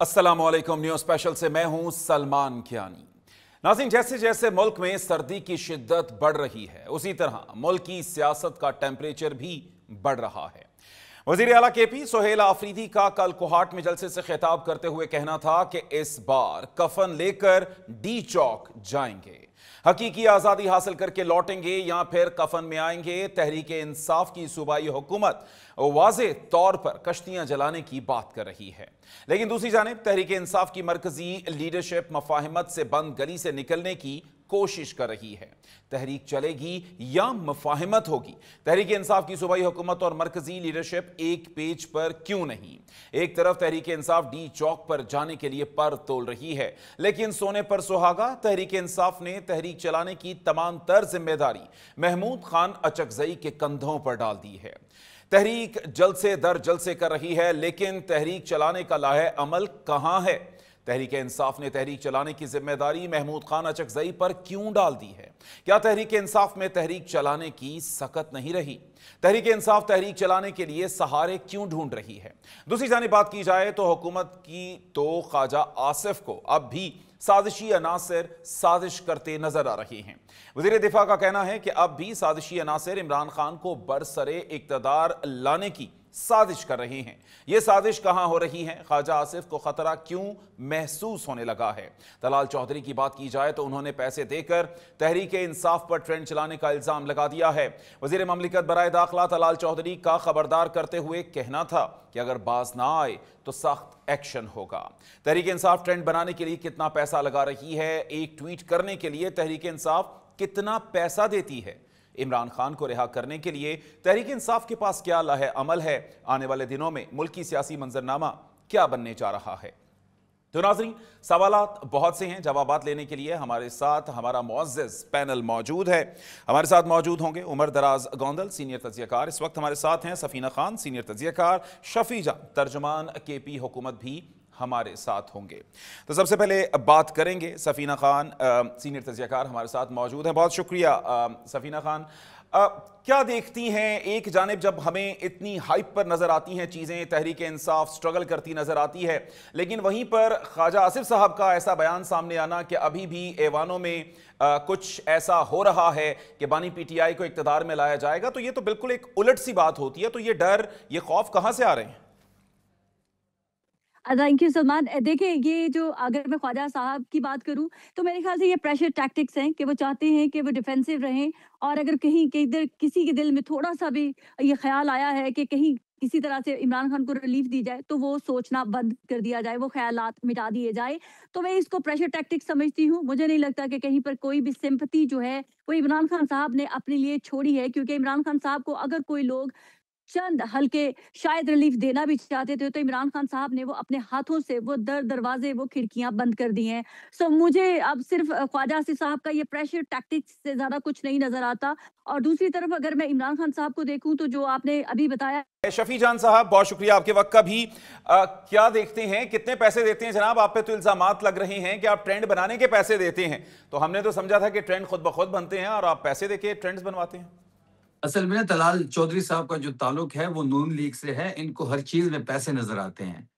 अस्सलामुअलैकुम news special से मैं हूं सलमान कियानी। नाज़रीन, जैसे जैसे मुल्क में सर्दी की शिद्दत बढ़ रही है उसी तरह मुल्क की सियासत का टेम्परेचर भी बढ़ रहा है। वज़ीर आला केपी सुहेल आफरीदी का कल कोहाट में जलसे से खिताब करते हुए कहना था कि इस बार कफन लेकर डी चौक जाएंगे, हकीकी आज़ादी हासिल करके लौटेंगे या फिर कफन में आएंगे। तहरीक इंसाफ की सूबाई हुकूमत वाज़े तौर पर कश्तियां जलाने की बात कर रही है, लेकिन दूसरी जानिब तहरीक इंसाफ की मरकजी लीडरशिप मफाहिमत से बंद गली से निकलने की कोशिश कर रही है। तहरीक चलेगी या मफाहिमत होगी? तहरीक इंसाफ की सूबाई हुकूमत और मरकजी लीडरशिप एक पेज पर क्यों नहीं? एक तरफ तहरीक इंसाफ डी चौक पर जाने के लिए पर तोल रही है, लेकिन सोने पर सुहागा तहरीक इंसाफ ने तहरीक चलाने की तमाम तर जिम्मेदारी महमूद खान अचकजई के कंधों पर डाल दी है। तहरीक जलसे दर जलसे कर रही है, लेकिन तहरीक चलाने का लाहे अमल कहां है? तहरीक इंसाफ ने तहरीक चलाने की जिम्मेदारी महमूद खान अचकजई पर क्यों डाल दी है? क्या तहरीक इंसाफ में तहरीक चलाने की सकत नहीं रही? तहरीक इंसाफ तहरीक चलाने के लिए सहारे क्यों ढूंढ रही है? दूसरी जानिब बात की जाए तो हुकूमत की तो ख्वाजा आसिफ को अब भी साजिशी अनासिर साजिश करते नजर आ रहे हैं। वज़ीर दिफा का कहना है कि अब भी साजिशी अनासिर इमरान खान को बरसरे इक़्तिदार लाने की साजिश कर रहे हैं। यह साजिश कहां हो रही है? ख्वाजा आसिफ को खतरा क्यों महसूस होने लगा है? तलाल चौधरी की बात की जाए तो उन्होंने पैसे देकर तहरीक इंसाफ पर ट्रेंड चलाने का इल्जाम लगा दिया है। वज़ीर ममलिकत बराए दाखिला तलाल चौधरी का खबरदार करते हुए कहना था कि अगर बाज ना आए तो सख्त एक्शन होगा। तहरीक इंसाफ ट्रेंड बनाने के लिए कितना पैसा लगा रही है? एक ट्वीट करने के लिए तहरीक इंसाफ कितना पैसा देती है? इमरान खान को रिहा करने के लिए तहरीक इंसाफ के पास क्या लाहे अमल है? आने वाले दिनों में मुल्की सियासी मंजरनामा क्या बनने जा रहा है? तो नाज़रीन, सवालात बहुत से हैं, जवाबात लेने के लिए हमारे साथ हमारा मुअज़्ज़ज़ पैनल मौजूद है। हमारे साथ मौजूद होंगे उमर दराज गोंदल, सीनियर तज्ज़ियाकार। इस वक्त हमारे साथ हैं सफ़ीना खान, सीनियर तज्ज़ियाकार। शफी जान, तर्जुमान केपी हुकूमत भी हमारे साथ होंगे। तो सबसे पहले बात करेंगे सफ़ीना खान, सीनियर तज्ज़ियाकार हमारे साथ मौजूद हैं। बहुत शुक्रिया सफ़ीना खान। क्या देखती हैं, एक जानिब जब हमें इतनी हाइप पर नज़र आती हैं चीज़ें, तहरीक इंसाफ स्ट्रगल करती नज़र आती है, लेकिन वहीं पर ख्वाजा आसिफ साहब का ऐसा बयान सामने आना कि अभी भी ऐवानों में कुछ ऐसा हो रहा है कि बानी पीटीआई को इक़्तिदार में लाया जाएगा, तो ये तो बिल्कुल एक उलट सी बात होती है। तो ये डर, ये खौफ कहाँ से आ रहे हैं? Thank you Salman. देखिए, ये जो अगर मैं ख्वाजा साहब की बात करूं तो मेरे ख्याल से ये प्रेशर टैक्टिक्स हैं कि वो चाहते हैं कि वो डिफेंसिव रहें, और अगर कहीं किधर किसी के दिल में थोड़ा सा भी ये ख्याल आया है कि कहीं किसी तरह से इमरान खान को रिलीफ दी जाए तो वो सोचना बंद कर दिया जाए, वो ख्यालात मिटा दिए जाए। तो मैं इसको प्रेशर टैक्टिक्स समझती हूँ। मुझे नहीं लगता कि कहीं पर कोई भी सिंपैथी जो है वो इमरान खान साहब ने अपने लिए छोड़ी है, क्योंकि इमरान खान साहब को अगर कोई लोग चंद हल्के शायद रिलीफ देना भी चाहते थे तो इमरान खान साहब ने वो अपने हाथों से वो दरवाजे वो खिड़कियां बंद कर दी हैं। सो मुझे अब सिर्फ ख्वाजा आसिफ साहब का ये प्रेशर टैक्टिक्स से ज्यादा कुछ नहीं नजर आता। और दूसरी तरफ अगर मैं इमरान खान साहब को देखूं तो जो आपने अभी बताया। शफी जान साहब, बहुत शुक्रिया आपके वक्त का भी। क्या देखते हैं, कितने पैसे देते हैं जनाब? आप पे तो इल्जामात लग रहे हैं कि आप ट्रेंड बनाने के पैसे देते हैं, तो हमने तो समझा था कि ट्रेंड खुद ब खुद बनते हैं और आप पैसे देके ट्रेंड्स बनवाते हैं। असल में तलाल चौधरी साहब का जो ताल्लुक है वो नून लीग से है। इनको हर चीज में पैसे नजर आते हैं,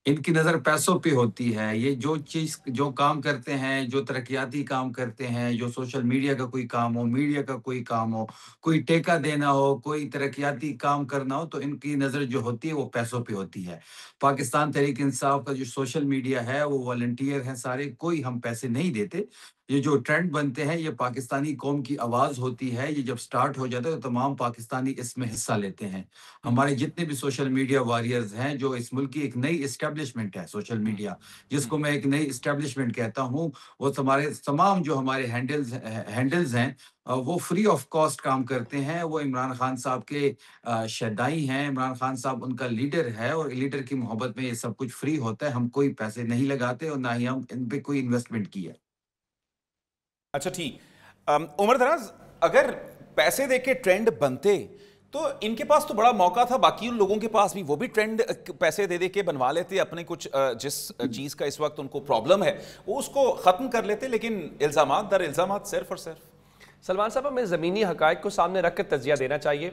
इनकी नज़र पैसों पे होती है। ये जो चीज़ जो काम करते हैं, जो तरक्याती काम करते हैं, जो सोशल मीडिया का कोई काम हो, मीडिया का कोई काम हो, कोई टेका देना हो, कोई तरक्याती काम करना हो, तो इनकी नज़र जो होती है वो पैसों पे होती है। पाकिस्तान तहरीक इंसाफ का जो सोशल मीडिया है वो वॉलंटियर हैं सारे, कोई हम पैसे नहीं देते। ये जो ट्रेंड बनते हैं ये पाकिस्तानी कौम की आवाज़ होती है। ये जब स्टार्ट हो जाता है तो तमाम पाकिस्तानी इसमें हिस्सा लेते हैं। हमारे जितने भी सोशल मीडिया वॉरियर्स हैं, जो इस मुल्क की एक नई एस्टेब्लिशमेंट है सोशल मीडिया, जिसको मैं एक नई एस्टेब्लिशमेंट कहता हूँ, वो तमाम जो हमारे हैंडल्स हैं वो फ्री ऑफ कॉस्ट काम करते हैं। वो इमरान खान साहब के शदाई हैं, इमरान खान साहब उनका लीडर है और लीडर की मोहब्बत में ये सब कुछ फ्री होता है। हम कोई पैसे नहीं लगाते और ना ही हम इन पे कोई इन्वेस्टमेंट की है। अच्छा, ठीक। उमर दराज, अगर पैसे देके ट्रेंड बनते तो इनके पास तो बड़ा मौका था, बाकी उन लोगों के पास भी, वो भी ट्रेंड पैसे दे के बनवा लेते अपने कुछ जिस चीज़ का इस वक्त उनको प्रॉब्लम है वो उसको ख़त्म कर लेते, लेकिन इल्ज़ामात दर इल्ज़ामात सिर्फ और सिर्फ। सलमान साहब, हमें ज़मीनी हक़ाइक़ को सामने रख कर तज़िया देना चाहिए।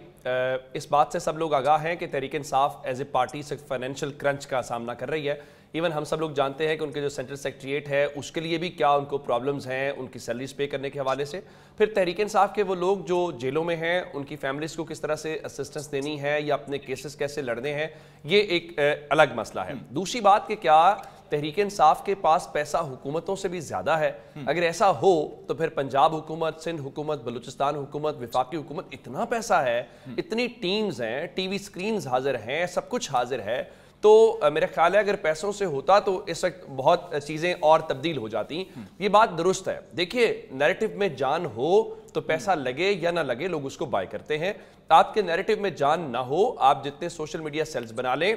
इस बात से सब लोग आगाह हैं कि Tehreek Insaf as a party से फाइनेंशियल क्रंच का सामना कर रही है। ایون ہم سب لوگ جانتے ہیں کہ ان کے جو سینٹرل سیکریٹریٹ ہے اس کے لیے بھی کیا ان کو پرابلمز ہیں ان کی سیلریز پے کرنے کے حوالے سے. پھر تحریک انصاف کے وہ لوگ جو جیلوں میں ہیں ان کی فیملیز کو کس طرح سے اسسٹنس دینی ہے یا اپنے کیسز کیسے لڑنے ہیں, یہ ایک الگ مسئلہ ہے. دوسری بات کہ کیا تحریک انصاف کے پاس پیسہ حکومتوں سے بھی زیادہ ہے؟ اگر ایسا ہو تو پھر پنجاب حکومت, سندھ حکومت, بلوچستان حکومت, وفاقی حکومت, اتنا پیسہ ہے, اتنی ٹیمز ہیں, ٹی وی سکرینز حاضر ہیں, سب کچھ حاضر ہے, تو میرا خیال ہے اگر پیسوں سے ہوتا تو اس وقت بہت چیزیں اور تبدیل ہو جاتی. یہ بات درست ہے. دیکھیے نیریٹو میں جان ہو تو پیسہ لگے یا نہ لگے لوگ اس کو بائی کرتے ہیں. آپ کے نیریٹو میں جان نہ ہو, آپ جتنے سوشل میڈیا سیلز بنا لیں,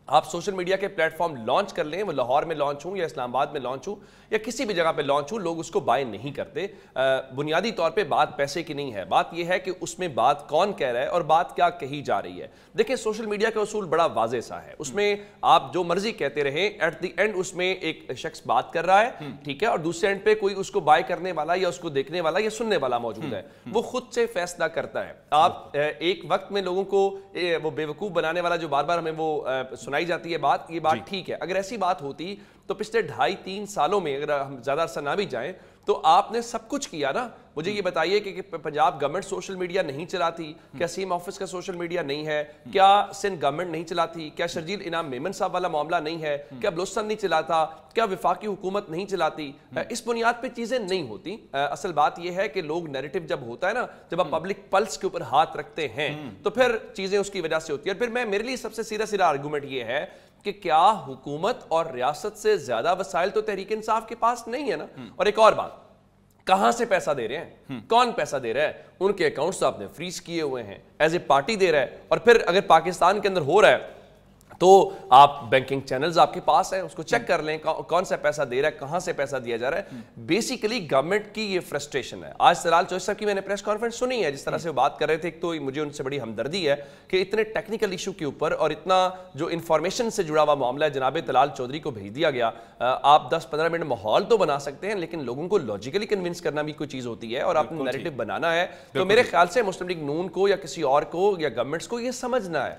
آپ سوشل میڈیا کے پلیٹ فارم لانچ کر لیں, وہ لاہور میں لانچ ہوں یا اسلام آباد میں لانچ ہوں یا کسی بھی جگہ پہ لانچ ہوں, لوگ اس کو بائی نہیں کرتے. بنیادی طور پہ بات پیسے کی نہیں ہے, بات یہ ہے کہ اس میں بات کون کہہ رہا ہے اور بات کیا کہی جا رہی ہے. دیکھیں سوشل میڈیا کا اصول بڑا واضح سا ہے, اس میں آپ جو مرضی کہتے رہیں, ایٹ دی اینڈ اس میں ایک شخص بات کر رہا ہے, ٹھیک ہے, اور دوسرے اینڈ پہ کوئی اس کو بائی کرنے والا یا اس کو دیکھنے والا یا سننے والا موجود ہے, وہ خود سے فیصلہ کرتا ہے. آپ ایک وقت میں لوگوں کو وہ بے وقوف بنانے والا جو بار بار ہمیں وہ سنائی جاتی ہے بات, یہ بات ٹھیک ہے. اگر ایسی بات ہوتی تو پچھلے 2.5-3 سالوں میں, اگر ہم زیادہ عرصہ نہ بھی جائیں, تو آپ نے سب کچھ کیا نا. مجھے یہ بتائیے کہ پنجاب گورنمنٹ سوشل میڈیا نہیں چلاتی کیا؟ سیم آفس کا سوشل میڈیا نہیں ہے کیا؟ سندھ گورنمنٹ نہیں چلاتی کیا؟ شرجیل انعام میمن صاحب والا معاملہ نہیں ہے کیا؟ بلوچستان نہیں چلاتا کیا؟ وفاقی حکومت نہیں چلاتی؟ اس بنیاد پہ چیزیں نہیں ہوتی. اصل بات یہ ہے کہ لوگ نیریٹو جب ہوتا ہے نا, جب آپ پبلک پلس کے اوپر ہاتھ رکھتے ہیں تو پھر چیزیں اس کی وجہ سے ہوتی ہیں. اور پھر میرے لیے سب سے سیدھا آرگومنٹ یہ ہے کہ کیا حکومت اور ریاست سے زیادہ وسائل تو تحریک انصاف کے پاس نہیں ہے نا. اور ایک اور بات, کہاں سے پیسہ دے رہے ہیں, کون پیسہ دے رہا ہے؟ ان کے اکاؤنٹس آپ نے فریز کیے ہوئے ہیں, ایز اے پارٹی دے رہا ہے. اور پھر اگر پاکستان کے اندر ہو رہا ہے تو آپ بینکنگ چینلز آپ کے پاس ہیں, اس کو چیک کر لیں کون سا پیسہ دے رہا ہے, کہاں سے پیسہ دیا جا رہا ہے. بیسیکلی گورنمنٹ کی یہ فرسٹریشن ہے. آج طلال چوہدری صاحب کی میں نے پریس کانفرنس سنی ہے, جس طرح سے وہ بات کر رہے تھے, ایک تو مجھے ان سے بڑی ہمدردی ہے کہ اتنے ٹیکنیکل ایشو کے اوپر اور اتنا جو انفارمیشن سے جڑا ہوا معاملہ ہے جناب طلال چوہدری کو بھیج دیا گیا. آپ 10-15 منٹ ماحول تو بنا سکتے ہیں, لیکن لوگوں کو لاجیکلی کنونس کرنا بھی کوئی چیز ہوتی ہے, اور آپ نے نیریٹو بنانا ہے. تو میرے خیال سے مسلم لیگ نون کو یا کسی اور کو یا گورنمنٹس کو یہ سمجھنا ہے,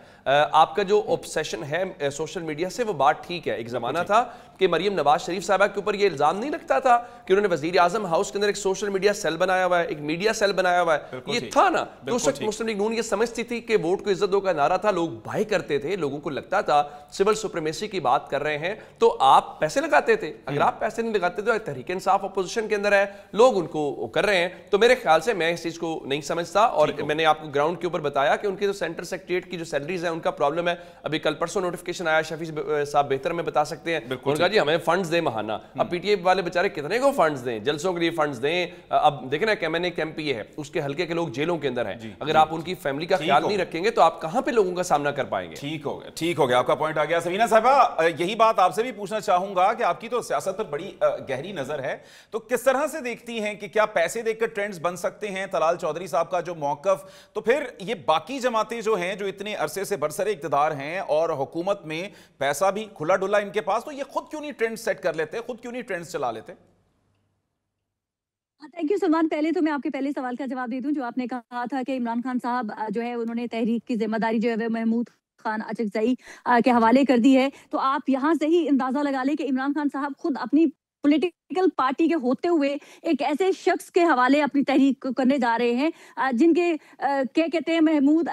آپ کا جو اوبسیشن ہے سوشل میڈیا سے, وہ بات ٹھیک ہے. ایک زمانہ تھا کہ مریم نواز شریف صاحبہ کے اوپر یہ الزام نہیں لگتا تھا کہ انہوں نے وزیر اعظم ہاؤس کے اندر ایک سوشل میڈیا سیل بنایا ہوا ہے, ایک میڈیا سیل بنایا ہوا ہے. یہ تھا نا, تو اس وقت مسلم لیگ نون یہ سمجھتی تھی کہ ووٹ کو عزت دو کا نعرہ تھا, لوگ بھائی کرتے تھے, لوگوں کو لگتا تھا سول سپریمیسی کی بات کر رہے ہیں تو آپ پیسے لگاتے تھے. اگر آپ پیسے نہیں لگاتے تو تحریک انصاف اپوزیشن کے اندر ہے, لوگ ان کو کر رہے ہیں. تو میرے خیال سے میں اس چیز کو نہیں سمجھتا, اور میں نے آپ کو گراؤنڈ کے اوپر بتایا کہ ان کے جو سینٹر سیکریٹریٹ کی جو سیلریز ہیں ان کا پرابلم ہے. ابھی کل پرسوں نوٹیفیکیشن آیا, شفیع صاحب بہتر میں بتا سکتے ہیں, انہوں نے کہا جی ہمیں فنڈز دیں ماہانہ. اب پی ٹی اے والے بیچارے کتنے کو فنڈز دیں, جلسوں کے لیے فنڈز دیں. اب دیکھیں نا کہ میں نے ایک ایم پی اے ہے, اس کے حلقے کے لوگ جیلوں کے اندر ہیں, اگر آپ ان کی فیملی کا خیال نہیں رکھیں گے تو آپ کہاں پہ لوگوں کا سامنا کر پائیں گے؟ ٹھیک ہو گیا, آپ کا پوائنٹ آ گیا. سمینہ صاحبہ, یہی بات آپ سے بھی پوچھنا چاہوں گا کہ آپ کی تو سیاست پر بڑی گہری نظر ہے, تو کس طرح سے دیکھتی ہیں کہ کیا پیسے دیکھ کر ٹرینڈز بن سکتے ہیں؟ طلال چوہدری صاحب کا جو موقف, تو پھر یہ باقی جماعتیں جو ہیں جو اتنے عرصے سے برسر اقتدار ہیں اور حکومت میں پیسہ بھی کھلا ڈلا ان کے پاس, تو یہ خود کیوں نہیں ٹرینڈ سیٹ کر لیتے, خود کیوں نہیں ٹرینڈز چلا لیتے؟ Thank you Salman. پہلے تو میں آپ کے پہلے سوال کا جواب دے دوں, جو آپ نے کہا تھا کہ عمران خان صاحب جو ہے انہوں نے تحریک کی ذمہ داری جو ہے محمود خان اچکزئی کے حوالے کر دی ہے. تو آپ یہاں سے ہی اندازہ لگا لیں کہ عمران خان صاحب خود اپنی پولیٹیکل پارٹی کے ہوتے ہوئے ایک ایسے شخص کے حوالے اپنی تحریک کو کرنے جا رہے ہیں جن کے کیا کہتے ہیں محمود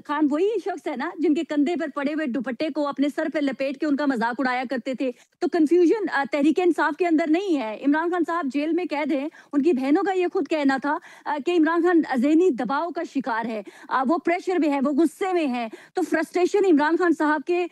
خان وہی شخص ہے نا جن کے کندھے پر پڑے ہوئے دوپٹے کو اپنے سر پہ لپیٹ کے ان کا مذاق اڑایا کرتے تھے. تو کنفیوژن تحریک انصاف کے اندر نہیں ہے. عمران خان صاحب جیل میں قید ہیں, ان کی بہنوں کا یہ خود کہنا تھا کہ عمران خان ذہنی دباؤ کا شکار ہے, وہ پریشر میں ہے, وہ غصے میں ہے. تو فرسٹریشن عمران خان صاحب کے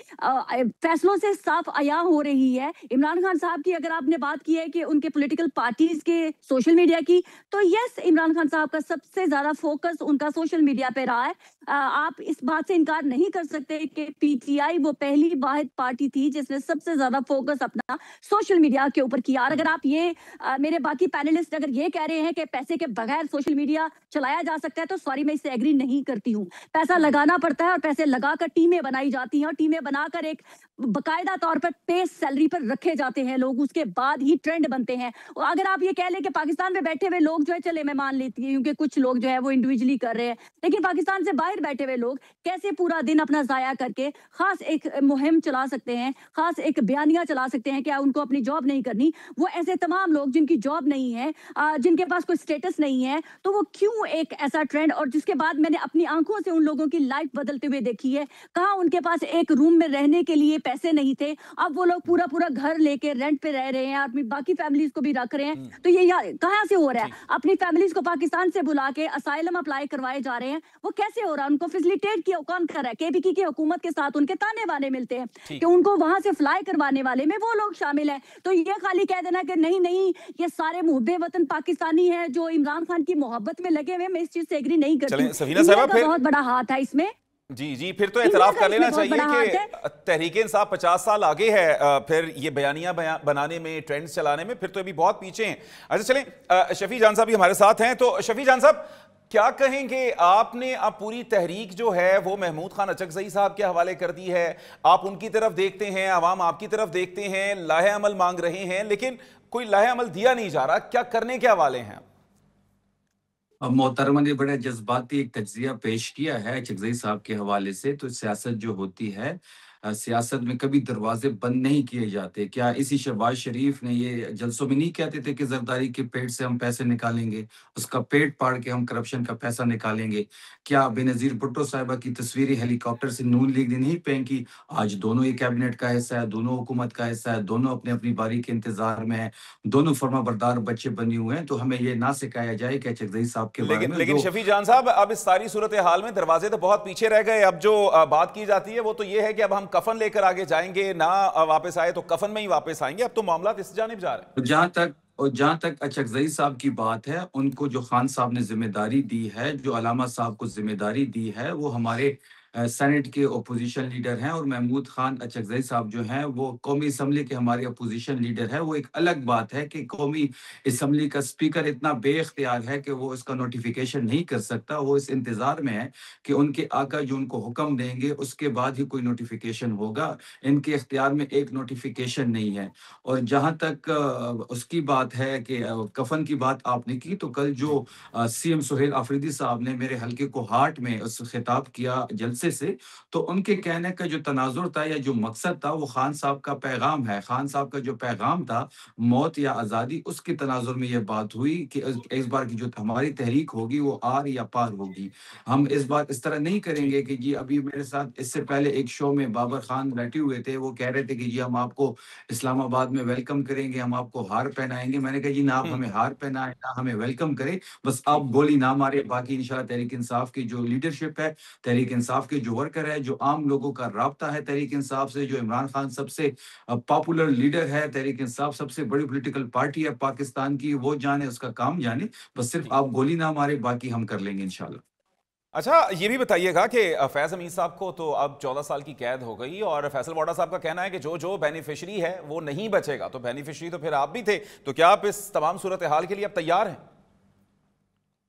فیصلوں سے صاف عیاں ہو رہی ہے. عمران خان صاحب کی اگر آپ نے بات کی ہے کہ ان کے پولیٹیکل پارٹیز کے سوشل میڈیا کی, تو یس, عمران خان صاحب کا سب سے زیادہ فوکس ان کا سوشل میڈیا پہ رہا ہے. آپ اس بات سے انکار نہیں کر سکتے کہ پی ٹی آئی وہ پہلی واحد پارٹی تھی جس نے سب سے زیادہ فوکس اپنا سوشل میڈیا کے اوپر کیا. اور اگر آپ یہ میرے باقی پینلسٹ اگر یہ کہہ رہے ہیں کہ پیسے کے بغیر سوشل میڈیا چلایا جا سکتا ہے, تو سوری میں اس سے ایگری نہیں کرتی ہوں. پیسہ لگانا پڑتا ہے اور پیسے لگا کر ٹیمیں بنائی جاتی ہیں, اور ٹیمیں بنا کر ایک बाकायदा तौर पर पे सैलरी पर रखे जाते हैं लोग, उसके बाद ही ट्रेंड बनते हैं। और अगर आप ये कह लें कि पाकिस्तान में बैठे हुए लोग जो है, चले मैं मान लेती हूँ क्योंकि कुछ लोग जो है वो इंडिविजुअली कर रहे हैं, लेकिन पाकिस्तान से बाहर बैठे हुए लोग कैसे पूरा दिन अपना जाया करके खास एक मुहिम चला सकते हैं, खास एक बयानिया चला सकते हैं कि उनको अपनी जॉब नहीं करनी। वो ऐसे तमाम लोग जिनकी जॉब नहीं है, जिनके पास कोई स्टेटस नहीं है, तो वो क्यों एक ऐसा ट्रेंड, और जिसके बाद मैंने अपनी आंखों से उन लोगों की लाइफ बदलते हुए देखी है। कहाँ उनके पास एक रूम में रहने के लिए पैसे नहीं थे, अब वो लोग पूरा पूरा घर लेके रेंट पे रह रहे हैं, अपनी बाकी फैमिलीज को भी रख रहे हैं। तो ये कहाँ से हो रहा है? अपनी फैमिलीज को पाकिस्तान से बुला के असाइलम अप्लाई करवाए जा रहे हैं। वो कैसे हो रहा है? उनको फैसिलिटेट किया कौन कर रहा है? केबीकी की हुकूमत के साथ उनके ताने बाने मिलते हैं कि उनको वहां से फ्लाई करवाने वाले में वो लोग शामिल हैं। तो ये खाली कह देना कि नहीं नहीं ये सारे मुहब्बे वतन पाकिस्तानी हैं जो इमरान खान की मोहब्बत में लगे हुए, मैं इस चीज से एग्री नहीं करती। सफीना साहिबा, फिर बहुत बड़ा हाथ है इसमें। जी, फिर तो एतराफ कर लेना चाहिए कि तहरीक इंसाफ 50 साल आगे है फिर ये बयानियां बनाने में, ट्रेंड्स चलाने में, फिर तो अभी बहुत पीछे हैं। अच्छा चलें, शफी जान साहब भी हमारे साथ हैं। तो शफी जान साहब, क्या कहेंगे? आपने अब पूरी तहरीक जो है वो महमूद खान अचकजई साहब के हवाले कर दी है, आप उनकी तरफ देखते हैं, अवाम आपकी तरफ देखते हैं, लाहे अमल मांग रहे हैं, लेकिन कोई लाहे अमल दिया नहीं जा रहा, क्या करने के हवाले हैं? मोहतरमा ने बड़ा जज्बाती एक तज्जिया पेश किया है अचकजई साहब के हवाले से। तो सियासत जो होती है, सियासत में कभी दरवाजे बंद नहीं किए जाते। क्या इसी शहबाज शरीफ ने ये जलसों में नहीं कहते थे कि जरदारी के पेट से हम पैसे निकालेंगे, उसका पेट पाड़ के हम करप्शन का पैसा निकालेंगे? क्या बेनजीर भुट्टो साहिबा की तस्वीरें हेलीकॉप्टर से नून लीग ने नहीं फेंकी? आज दोनों ही कैबिनेट का हिस्सा है, दोनों हुकूमत का हिस्सा है, दोनों अपने अपनी बारी के इंतजार में है, दोनों फर्माबरदार बच्चे बने हुए हैं। तो हमें ये ना सिखाया जाए कि अचकजई साहब के बारे में। लेकिन शफी जान साहब, अब इस सारी सूरत हाल में दरवाजे तो बहुत पीछे रह गए। अब जो बात की जाती है वो तो ये है कि अब हम कफन लेकर आगे जाएंगे, ना वापस आए तो कफन में ही वापस आएंगे। अब तो मामला इस जानिब जा रहे हैं। जहां तक अचकजई साहब की बात है, उनको जो खान साहब ने जिम्मेदारी दी है, जो अलामा साहब को जिम्मेदारी दी है, वो हमारे सेनेट के ओपोजिशन लीडर हैं। और महमूद खान अचकजई साहब जो हैं वो कौमी असम्बली के हमारे अपोजिशन लीडर है। वो एक अलग बात है कि कौमी असम्बली का स्पीकर इतना बेख्तियार है कि वो इसका नोटिफिकेशन नहीं कर सकता। वो इस इंतजार में है कि उनके आका जो उनको हुक्म देंगे उसके बाद ही कोई नोटिफिकेशन होगा। इनके इख्तियार में एक नोटिफिकेशन नहीं है। और जहां तक उसकी बात है कि कफन की बात आपने की, तो कल जो सीएम सुहेल आफरीदी साहब ने मेरे हल्के को हार्ट में उस खिताब किया जलसे से, तो उनके कहने का जो तनाजुर था या जो मकसद था वो खान साहब का पैगाम है। खान साहब का जो पैगाम था मौत या आज़ादी, उसके तनाजुर में ये बात हुई कि इस बार की जो हमारी तहरीक होगी वो आर या पार होगी। हम इस बार इस तरह नहीं करेंगे कि जी अभी मेरे साथ इससे पहले एक शो में बाबर खान बैठे हुए थे, वो कह रहे थे कि जी हम आपको इस्लामाबाद में वेलकम करेंगे, हम आपको हार पहनाएंगे। मैंने कहा जी ना आप हमें हार पहनाएं ना हमें वेलकम करें, बस आप गोली ना मारे। बाकी इंशाल्लाह तहरीक इंसाफ की जो लीडरशिप है, तहरीक इंसाफ के जो वर्कर है, जो आम लोगों का राब्ता है तहरीक इंसाफ से, जो इमरान खान सबसे पॉपुलर लीडर है, तहरीक इंसाफ सबसे बड़ी पॉलिटिकल पार्टी है पाकिस्तान की, वो जाने उसका काम जाने, बस सिर्फ आप गोली ना मारे, बाकी हम कर लेंगे इंशाल्लाह। अच्छा, ये भी बताइएगा कि फैज हमीद साहब को तो अब 14 साल की कैद हो गई और फैसल वाडा साहब का कहना है कि जो जो बेनिफिशरी है वो नहीं बचेगा। तो बेनिफिशरी तो फिर आप भी थे, तो क्या आप इस तमाम सूरत हाल के लिए अब तैयार हैं?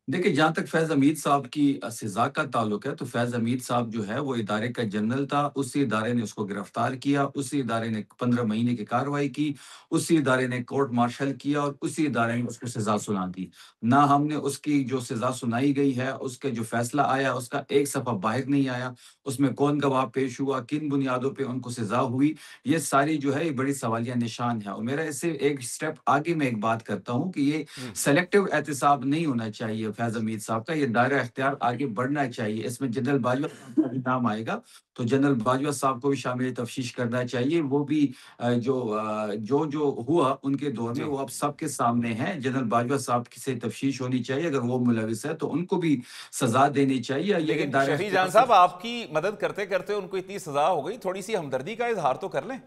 देखिए, जहाँ तक फैज़ हमीद साहब की सज़ा का ताल्लुक है, तो फैज़ हमीद साहब जो है वो इदारे का जनरल था। उसी इदारे ने उसको गिरफ्तार किया, उसी इदारे ने 15 महीने की कार्रवाई की, उसी इदारे ने कोर्ट मार्शल किया और उसी इदारे ने उसको सज़ा सुना दी। ना हमने उसकी जो सज़ा सुनाई गई है, उसका जो फैसला आया, उसका एक सफ़ा बाहर नहीं आया। उसमें कौन गवाह पेश हुआ, किन बुनियादों पे उनको सज़ा हुई, ये सारी जो है ये बड़ी सवालिया निशान है। और मेरा इससे एक स्टेप आगे मैं एक बात करता हूँ कि ये सेलेक्टिव एहतसाब नहीं होना चाहिए फैज़ हमीद साहब का, ये दायरा इख्तियार आगे बढ़ना चाहिए। इसमें जनरल बाजवा का भी नाम आएगा, तो जनरल बाजवा साहब को भी शामिल तफ्तीश करना चाहिए। वो भी जो हुआ उनके दौर में वो अब सबके सामने है। जनरल बाजवा साहब से तफ्तीश होनी चाहिए, अगर वो मुलविस है तो उनको भी सजा देनी चाहिए। लेकिन शफी जान साहब, आपकी मदद करते करते उनको इतनी सजा हो गई, थोड़ी सी हमदर्दी का इजहार तो कर लें।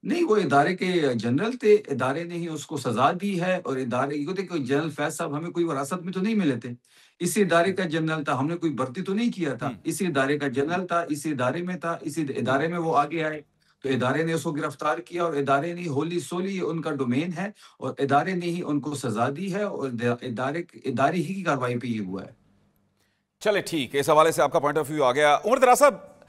नहीं, वो इदारे के जनरल थे, इदारे ने ही उसको सजा दी है। और इदारे को देखो, जनरल फैज साहब हमें कोई विरासत में तो नहीं मिले थे, इसी इदारे का जनरल था, हमने कोई भर्ती तो नहीं किया था, इसी इदारे का जनरल था, इसी इदारे में था, इसी इदारे में वो आगे आए, तो इदारे ने उसको गिरफ्तार किया और इदारे ने होली सोली उनका डोमेन है और इदारे ने ही उनको सजा दी है और इदारे ही की कार्रवाई पे ये हुआ है। चले ठीक है, इस हवाले से आपका पॉइंट ऑफ व्यू आ गया। उमर दराज साहब,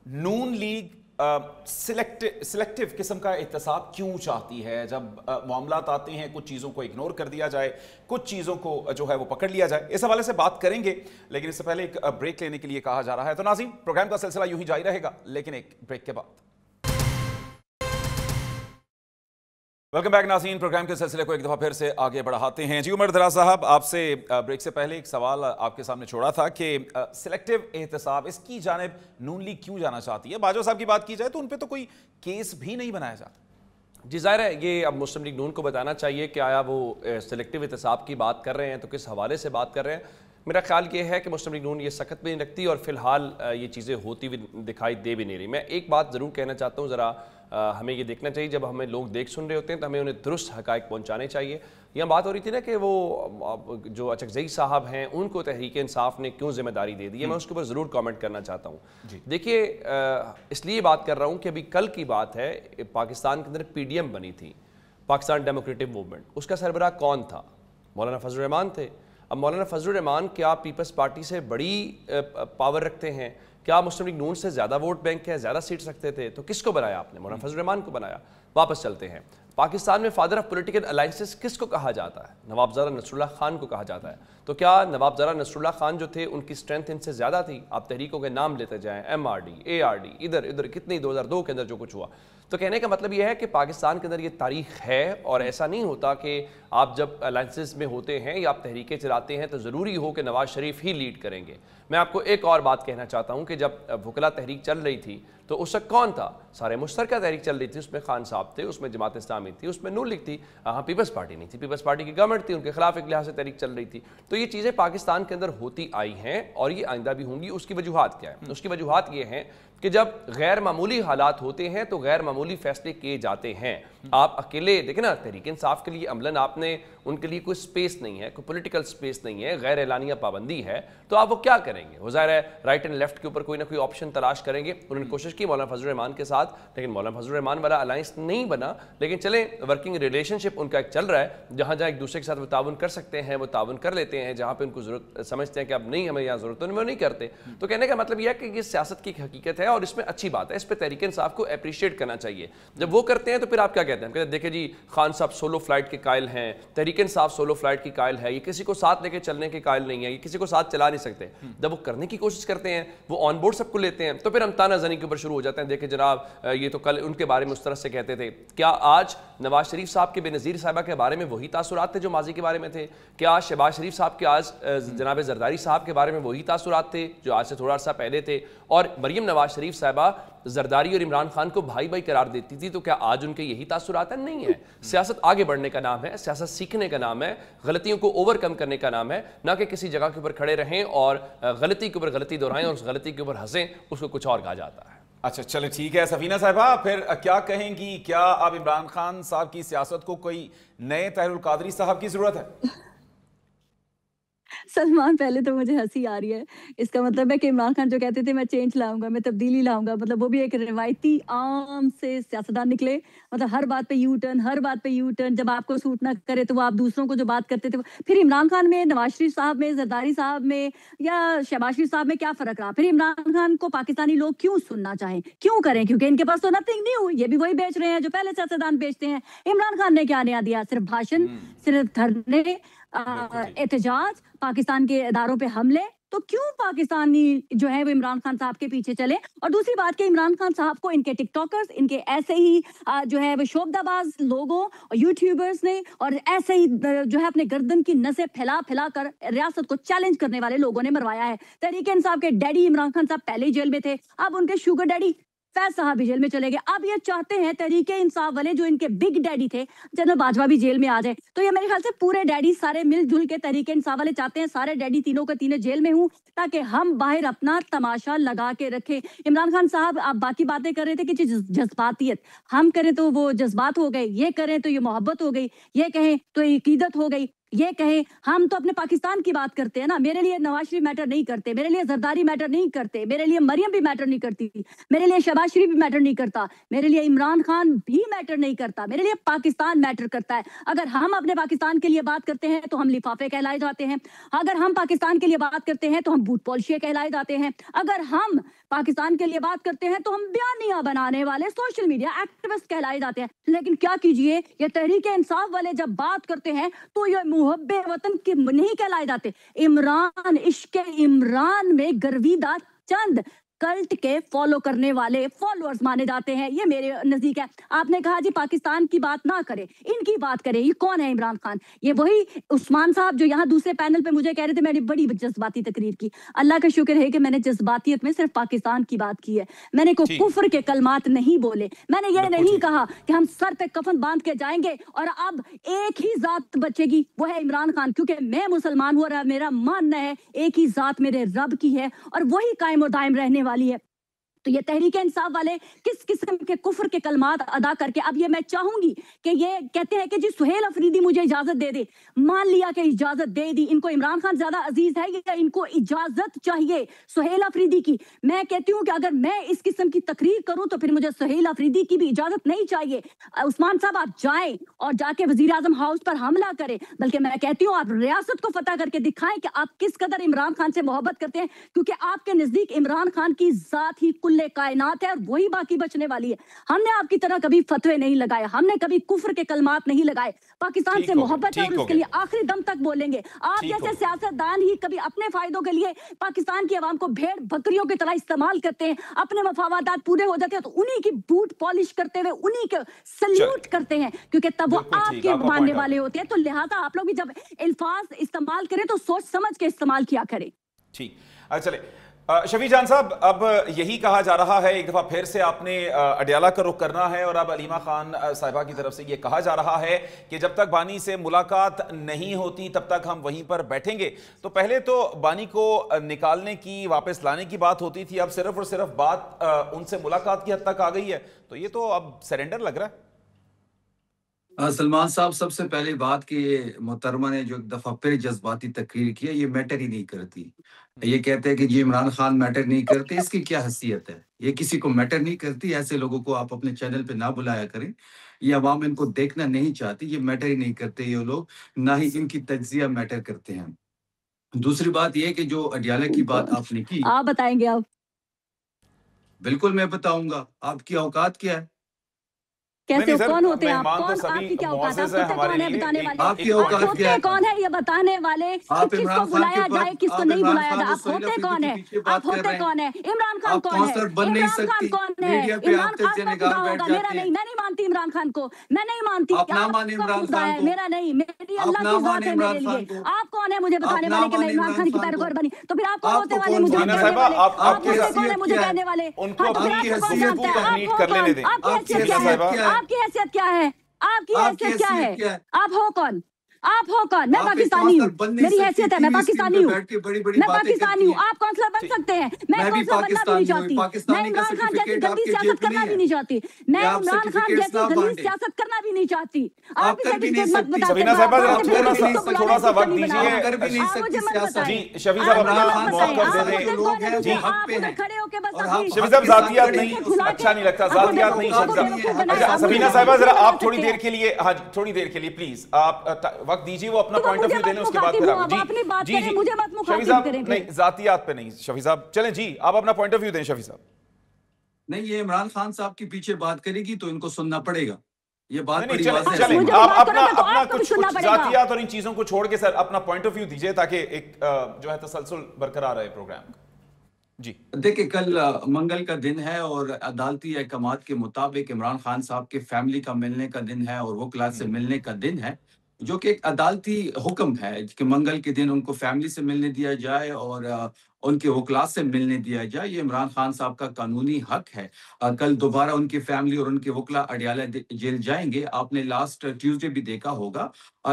नून लीग सिलेक्टिव किस्म का एहतसाब क्यों चाहती है? जब मामलात आते हैं कुछ चीज़ों को इग्नोर कर दिया जाए, कुछ चीज़ों को जो है वो पकड़ लिया जाए, इस हवाले से बात करेंगे, लेकिन इससे पहले एक ब्रेक लेने के लिए कहा जा रहा है। तो नाज़रीन, प्रोग्राम का सिलसिला यूं ही जारी रहेगा, लेकिन एक ब्रेक के बाद। वेलकम बैक नाज़रीन, प्रोग्राम के सिलसिले को एक दफ़ा फिर से आगे बढ़ाते हैं। जी उमर दराज साहब, आपसे ब्रेक से पहले एक सवाल आपके सामने छोड़ा था कि सिलेक्टिव एहतसाब, इसकी जानिब नून लीग क्यों जाना चाहती है? बाजवा साहब की बात की जाए तो उन पर तो कोई केस भी नहीं बनाया जाता। जी ज़ाहिर है, ये अब मुस्लिम लीग नून को बताना चाहिए कि आया वो सिलेक्टिव एहतसाब की बात कर रहे हैं तो किस हवाले से बात कर रहे हैं। मेरा ख्याल ये है कि मुस्लिम लीग नून ये सख्त भी नहीं रखती और फिलहाल ये चीज़ें होती भी दिखाई दे भी नहीं रही। मैं एक बात ज़रूर कहना चाहता हूँ, ज़रा हमें ये देखना चाहिए, जब हमें लोग देख सुन रहे होते हैं तो हमें उन्हें दुरुस्त हक़ाइक़ पहुँचाने चाहिए। यहाँ बात हो रही थी ना कि वो जो अचकज़ई साहब हैं उनको तहरीक इंसाफ ने क्यों ज़िम्मेदारी दे दी है, मैं उसके ऊपर ज़रूर कमेंट करना चाहता हूँ। देखिए, इसलिए बात कर रहा हूँ कि अभी कल की बात है, पाकिस्तान के अंदर PDM बनी थी, पाकिस्तान डेमोक्रेटिक मूवमेंट। उसका सरबराह कौन था? मौलाना फजल रहमान थे। अब मौलाना फजल रहमान क्या पीपल्स पार्टी से बड़ी पावर रखते हैं? क्या मुस्लिम लीग नून से ज़्यादा वोट बैंक है, ज़्यादा सीट्स रखते थे? तो किसको बनाया आपने? मौलाना फजल रहमान को बनाया। वापस चलते हैं, पाकिस्तान में फादर ऑफ पॉलिटिकल अलायंसेस किसको कहा जाता है? नवाबजादा नसरुल्लाह खान को कहा जाता है। तो क्या नवाबजादा नसरुल्लाह खान जो थे उनकी स्ट्रेंथ इनसे ज़्यादा थी? आप तहरीकों के नाम लेते जाएं, MRD, ARD, इधर इधर कितनी 2002 के अंदर जो कुछ हुआ। तो कहने का मतलब यह है कि पाकिस्तान के अंदर ये तारीख है और ऐसा नहीं होता कि आप जब अलायंसेस में होते हैं या आप तहरीकें चलाते हैं तो ज़रूरी हो कि नवाज शरीफ ही लीड करेंगे। मैं आपको एक और बात कहना चाहता हूँ कि जब वकला तहरीक चल रही थी तो उस वक्त कौन था? सारे मुश्तरका तहरीक चल रही थी, उसमें खान साहब थे, उसमें जमात इस्लामी थी, उसमें नून लीग थी। हाँ, पीपल्स पार्टी नहीं थी, पीपल्स पार्टी की गवर्नमेंट थी, उनके खिलाफ एक लिहाज से तहरीक चल रही थी। तो ये चीज़ें पाकिस्तान के अंदर होती आई हैं और ये आइंदा भी होंगी। उसकी वजूहात क्या है? उसकी वजूहात ये हैं कि जब गैर मामूली हालात होते हैं तो गैर मामूली फैसले किए जाते हैं। आप अकेले देखें ना, तहरीक इंसाफ के लिए अमलन आपने उनके लिए कोई स्पेस नहीं है, कोई पॉलिटिकल स्पेस नहीं है, गैर एलानिया पाबंदी है, तो आप वो क्या करेंगे? वो ज़ाहिर है राइट एंड लेफ्ट के ऊपर कोई ना कोई ऑप्शन तलाश करेंगे। उन्होंने कोशिश की मौलाना फजल रहमान के साथ, लेकिन मौलाना फजल रहमान वाला अलायंस नहीं बना। लेकिन चलें, वर्किंग रिलेशनशिप उनका एक चल रहा है, जहाँ जहाँ एक दूसरे के साथ वो ताउन कर सकते हैं वो ताउन कर लेते हैं, जहाँ पे उनको जरूरत समझते हैं कि अब नहीं हमें यहाँ जरूरत है वो नहीं करते। तो कहने का मतलब यह है कि ये सियासत की हकीकत है और इसमें अच्छी बात है, इस पर तहरीक इंसाफ को अप्रिशिएट करना चाहिए। जब वो करते हैं तो फिर आप क्या कहते हैं? कहते हैं देखें जी, खान साहब सोलो फ्लाइट के कायल हैं, तहरीक इंसाफ सोलो फ्लाइट की कायल है, ये किसी को साथ लेके चलने के कायल नहीं है, ये किसी को साथ चला नहीं सकते। जब वो करने की कोशिश करते हैं, वो ऑन बोर्ड सबको लेते हैं, तो फिर हम तानाजनी के ऊपर शुरू हो जाते हैं। देखें जनाब, ये तो कल उनके बारे में उस तरह से कहते थे। क्या आज नवाज शरीफ साहब के बेनज़ीर साहिबा के बारे में वही तासुरात थे जो माजी के बारे में थे? क्या शहबाज शरीफ साहब के आज जनाब जरदारी साहब के बारे में वही तासुरात थे जो आज से थोड़ा अर्सा पहले थे? और मरियम नवाज शरीफ साहिबा जरदारी और इमरान खान को भाई भाई करार देती थी, तो क्या आज उनके यही तासुरात हैं? नहीं है। सियासत आगे बढ़ने का नाम है, सियासत सीखने का नाम है, गलतियों को ओवरकम करने का नाम है, ना कि किसी जगह के ऊपर खड़े रहें और गलती के ऊपर गलती दोहराएं और उस गलती के ऊपर हंसें, उसको कुछ और कहा जाता है। अच्छा, चले ठीक है। सफीना साहिबा, फिर क्या कहेंगी? क्या अब इमरान खान साहब की सियासत को कोई नए ताहिरुल कादरी साहब की जरूरत है? सलमान, पहले तो मुझे हंसी आ रही है। इसका मतलब है कि इमरान खान जो कहते थे मैं चेंज लाऊंगा, मैं तब्दीली लाऊंगा, मतलब वो भी एक रिवायती आम से सियासतदान निकले। मतलब हर बात पे यू टर्न, हर बात पे यू टर्न। जब आपको सूट ना करे तो वो आप दूसरों को जो बात करते थे। फिर इमरान खान में, नवाज शरीफ साहब में, जरदारी साहब में या शहबाज शरीफ साहब में क्या फर्क रहा? फिर इमरान खान को पाकिस्तानी लोग क्यों सुनना चाहें, क्यों करें? क्योंकि इनके पास तो नथिंग न्यू, ये भी वही बेच रहे हैं जो पहले सियासतदान बेचते हैं। इमरान खान ने क्या नया दिया? सिर्फ भाषण, सिर्फ धरने, एहतजाज, पाकिस्तान के इदारों पे हमले। तो क्यों पाकिस्तानी जो है वो इमरान खान साहब के पीछे चले? और दूसरी बात कि इमरान खान साहब को इनके टिकटॉकर्स, इनके ऐसे ही जो है वो शोबदाबाज लोगों और यूट्यूबर्स ने, और ऐसे ही जो है अपने गर्दन की नसें फैला फैला कर रियासत को चैलेंज करने वाले लोगों ने मरवाया है। तहरीक इंसाफ के डैडी इमरान खान साहब पहले ही जेल में थे, अब उनके शुगर डैडी फैज साहब भी जेल में चले गए। अब ये चाहते हैं तहरीक इंसाफ वाले, जो इनके बिग डैडी थे, जनरल बाजवा भी जेल में आ जाए। तो ये मेरे ख्याल से पूरे डैडी सारे मिलजुल के तहरीक इंसाफ वाले चाहते हैं सारे डैडी तीनों के तीनों जेल में हूं, ताकि हम बाहर अपना तमाशा लगा के रखें। इमरान खान साहब, आप बाकी बातें कर रहे थे कि जज्बातियत, हम करें तो वो जज्बात हो गए, ये करें तो ये मोहब्बत हो गई, ये कहें तो ये अकीदत हो गई, ये कहें। हम तो अपने पाकिस्तान की बात करते हैं ना। मेरे लिए नवाज शरीफ मैटर नहीं करते, मेरे लिए जरदारी मैटर नहीं करते, मेरे लिए मरियम भी मैटर नहीं करती, मेरे लिए शहबाज शरीफ भी मैटर नहीं करता, मेरे लिए इमरान खान भी मैटर नहीं करता, मेरे लिए पाकिस्तान मैटर करता है। अगर हम अपने पाकिस्तान के लिए बात करते हैं तो हम लिफाफे कहलाए जाते हैं, अगर हम पाकिस्तान के लिए बात करते हैं तो हम बूट पॉलिशिया कहलाए जाते हैं, अगर हम پاکستان کے لیے بات کرتے ہیں تو ہم بیانیہ بنانے والے سوشل میڈیا ایکٹیوسٹ کہلائے جاتے ہیں. لیکن کیا کیجئے, یہ تحریک انصاف والے جب بات کرتے ہیں تو یہ محب وطن کے نہیں کہلائے جاتے. عمران, عشق عمران میں گرویدہ چند کلٹ کے فالو کرنے والے فالوورز مانے جاتے ہیں. یہ میرے نزدیک ہے. آپ نے کہا جی پاکستان کی بات نہ کرے, ان کی بات کرے. یہ کون ہے عمران خان؟ یہ وہی عثمان صاحب جو یہاں دوسرے پینل پہ مجھے کہہ رہے تھے میں نے بڑی جذباتی تقریر کی. اللہ کا شکر ہے کہ میں نے جذباتیت میں صرف پاکستان کی بات کی ہے. میں نے کوئی کفر کے کلمات نہیں بولے. میں نے یہ نہیں کہا کہ ہم سر پہ کفن باندھ کے جائیں گے اور اب ایک ہی ذات بچے گی, وہ ہے عمران خان. کیونکہ میں مسلمان ہوں اور میرا ماننا ہے ایک ہی ذات میرے رب کی ہے اور وہی قائم و دائم رہنے والی ہے. تو یہ تحریک انصاف والے کس قسم کے کفر کے کلمات ادا کر کے, اب یہ میں چاہوں گی کہ یہ کہتے ہیں کہ جی سہیل افریدی مجھے اجازت دے دے. مان لیا کہ اجازت دے دی. ان کو عمران خان زیادہ عزیز ہے یا ان کو اجازت چاہیے سہیل افریدی کی؟ میں کہتی ہوں کہ اگر میں اس قسم کی تقریر کروں تو پھر مجھے سہیل افریدی کی بھی اجازت نہیں چاہیے. عثمان صاحب آپ جائیں اور جا کے وزیر اعظم ہاؤس پر حملہ کریں, بلکہ میں کہتی ہوں آپ ریاست کو فتح کر کے دکھائیں کہ آپ کس قدر عمران خان سے محبت کرتے ہیں, کیونکہ آپ کے نزدیک عمران خان کی ذات ہی کائنات ہے اور وہی باقی بچنے والی ہے. ہم نے آپ کی طرح کبھی فتوے نہیں لگائے, ہم نے کبھی کفر کے کلمات نہیں لگائے. پاکستان سے محبت ہے اور اس کے لیے آخری دم تک بولیں گے. آپ جیسے سیاستدان ہی کبھی اپنے فائدوں کے لیے پاکستان کی عوام کو بھیڑ بکریوں کی طرح استعمال کرتے ہیں, اپنے مفادات پورے ہو جاتے ہیں تو انہی کی بوٹ پالش کرتے ہوئے انہی کے سلیوٹ کرتے ہیں, کیونکہ تب وہ آپ کے ماننے والے ہوتے ہیں. تو لہٰذا آپ لوگ بھی جب الفاظ استعمال کریں تو سوچ سمجھ کے استعمال کیا کریں. ٹھیک, چلے شفیع جان صاحب, اب یہی کہا جا رہا ہے, ایک دفعہ پھر سے آپ نے اڈیالہ کا رخ کرنا ہے اور اب علیمہ خان صاحبہ کی طرف سے یہ کہا جا رہا ہے کہ جب تک بانی سے ملاقات نہیں ہوتی تب تک ہم وہیں پر بیٹھیں گے. تو پہلے تو بانی کو نکالنے کی, واپس لانے کی بات ہوتی تھی, اب صرف اور صرف بات ان سے ملاقات کی حد تک آ گئی ہے. تو یہ تو اب سرنڈر لگ رہا ہے. سلمان صاحب, سب سے پہلی بات کہ محترمہ نے جو ایک دفعہ پھر جذباتی تقریر کی ہے, یہ میٹر ہی نہیں کرتی. یہ کہتے ہیں کہ جی عمران خان میٹر نہیں کرتے, اس کی کیا حیثیت ہے؟ یہ کسی کو میٹر نہیں کرتی. ایسے لوگوں کو آپ اپنے چینل پہ نہ بلایا کریں, یہ عوام ان کو دیکھنا نہیں چاہتی. یہ میٹر ہی نہیں کرتے یہ لوگ, نہ ہی ان کی تجزیہ میٹر کرتے ہیں. دوسری بات یہ کہ جو اڈیالہ کی بات آپ نے کی, آپ بتائیں گے. آپ بالکل میں بتاؤں گا. آپ کی اوقات کیا ہے؟ کیسے کون ہوتے ہیں آپ؟ کون آپ کی کیا اوقات؟ آپ ہوتے کون ہے بتانے والے؟ آپ کی اوقات ہوتے کون ہے یہ بتانے والے؟ کس کو بلایا جائے کس کو نہیں بلایا جائے؟ آپ ہوتے کون ہے؟ آپ ہوتے کون ہے؟ عمران خان کون ہے؟ عمران خان کون ہے؟ عمران خان کو خدا ہوگا, میرا نہیں. میں نہیں مانتی عمران خان کو, میں نہیں مانتی. آپ کا خدا ہے, میرا نہیں. میری اللہ کی ذات ہے میرے لیے. آپ کون ہے مجھے بتانے والے کہ میں عمران خان کی پیروکار بنی؟ تو پھر آپ کون ہوتے والے مجھے کہنے والے؟ آپ ہوتے کون ہے مجھے کہنے والے؟ آپ کی حیثیت کیا ہے؟ آپ کی حیثیت کیا ہے؟ آپ ہو کون؟ آپ ہو کون؟ میں پاکستانی ہوں, میری حیثیت ہے, میں پاکستانی ہوں, میں پاکستانی ہوں. آپ کونسلر بن سکتے ہیں, میں کونسلر بننا بھی نہیں چاہتی. میں عمران خان جیسی گندی سیاست کرنا بھی نہیں چاہتی. میں عمران خان جیسی گندی سیاست کرنا بھی نہیں چاہتی. آپ کی سرٹیفکیٹ مت بتاتے. سبینہ صاحبہ تھوڑا سا وقت دیجیے. جی شفیع صاحب اپنا موقف دے دیں. جی شفیع صاحب ذاتیات نہیں, اچھا نہیں لگتا ذاتیات نہیں. اچھا سبینہ صاحبہ ذرا آپ تھوڑی دیر کے لیے, ہاں تھوڑی دیر کے لیے پلیز آپ وقت دیجیے, وہ اپنا پوائنٹ آف ویو دینے, اس کے بعد پھر آپ. جی جی شفیع صاحب نہیں, ذاتیات پہ نہیں شفیع صاحب, چلیں جی آپ اپنا پوائنٹ آف ویو دیں شفیع صاحب. نہیں, یہ عمران خان صاحب کے پیچھے بات کرے گی تو ان کو سننا پڑے گا. یہ بات بڑی واضح ہے. چلیں آپ اپنا کچھ ذاتیات اور ان چیزوں کو چھوڑ کے سر اپنا پوائنٹ آف ویو دیجیے تاکہ ایک جو ہے تسلسل برقرار رہے پروگرام کا. جی دیکھیں, کل منگل کا دن ہے اور عدالتی احکامات کے مطابق عمران خان صاحب کے فیملی کا ملنے کا دن ہے اور وہ کلاس سے ملنے کا دن ہے, جو کہ ایک عدالتی حکم ہے کہ منگل کے دن ان کو فیملی سے ملنے دیا جائے اور ان کے وکلاء سے ملنے دیا جائے. یہ عمران خان صاحب کا قانونی حق ہے. کل دوبارہ ان کی فیملی اور ان کے وکلاء اڈیالہ جیل جائیں گے. آپ نے لاسٹ ٹیوزڈے بھی دیکھا ہوگا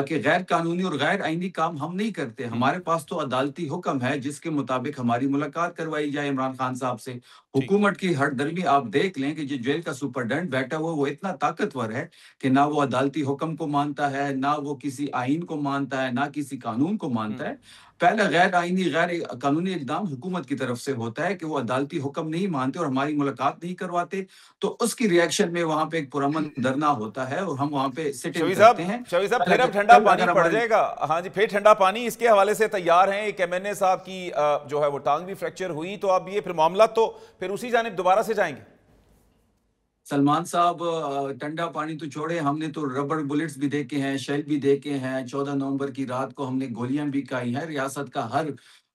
کہ غیر قانونی اور غیر آئینی کام ہم نہیں کرتے. ہمارے پاس تو عدالتی حکم ہے جس کے مطابق ہماری ملاقات کروائی جائے عمران خان صاحب سے. حکومت کی ہر درمی آپ دیکھ لیں کہ جو جیل کا سپرڈنٹ بیٹھا ہوا وہ اتنا طاقتور ہے کہ نہ وہ عدالتی حکم کو مانتا ہے, نہ وہ کسی آئین کو مانتا ہے, نہ کسی قانون کو مانتا ہے. پہلا غیر آئینی غیر قانونی اقدام حکومت کی طرف سے ہوتا ہے کہ وہ عدالتی حکم نہیں مانتے اور ہماری ملاقات نہیں کرواتے، تو اس کی ریئیکشن میں وہاں پہ ایک پرامن دھرنا ہوتا ہے اور ہم وہاں پہ سٹ ان کرتے ہیں۔ شفیع صاحب پھر اب ٹھنڈا پانی پڑ جائے گا، ہاں جی پھر ٹھنڈا پانی اس کے حوالے سے تیار ہیں۔ ایک ایم این اے صاحب کی جو ہے وہ ٹانگ بھی فریکچر ہوئی، تو اب یہ پھر معاملات تو پھر اسی جانب دوبارہ سے جائیں گے۔ سلمان صاحب ٹھنڈا پانی تو چھوڑے، ہم نے تو ربڑ بلٹس بھی دیکھے ہیں، شیل بھی دیکھے ہیں، 14 نومبر کی رات کو ہم نے گولیاں بھی کھائی ہیں۔ ریاست کا ہر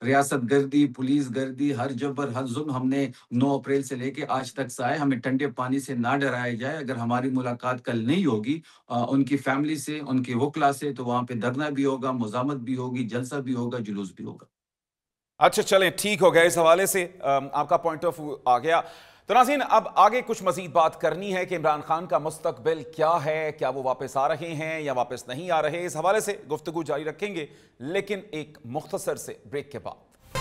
ریاست گردی، پولیس گردی، ہر جبر ہر ظلم ہم نے 9 اپریل سے لے کے آج تک سائے۔ ہمیں ٹھنڈے پانی سے نہ ڈرایا جائے۔ اگر ہماری ملاقات کل نہیں ہوگی ان کی فیملی سے، ان کے وکلا سے، تو وہاں پہ دھرنا بھی ہوگا، مزاحمت بھی ہوگی، جلسہ بھی ہوگا، جلوس بھی ہوگا۔ اچھا چلیں ٹھیک ہو گیا، اس حوالے سے آپ کا پوائنٹ آف ویو آ گیا۔ تو ناظرین اب آگے کچھ مزید بات کرنی ہے کہ عمران خان کا مستقبل کیا ہے، کیا وہ واپس آ رہے ہیں یا واپس نہیں آ رہے، اس حوالے سے گفتگو جاری رکھیں گے، لیکن ایک مختصر سے بریک کے بعد۔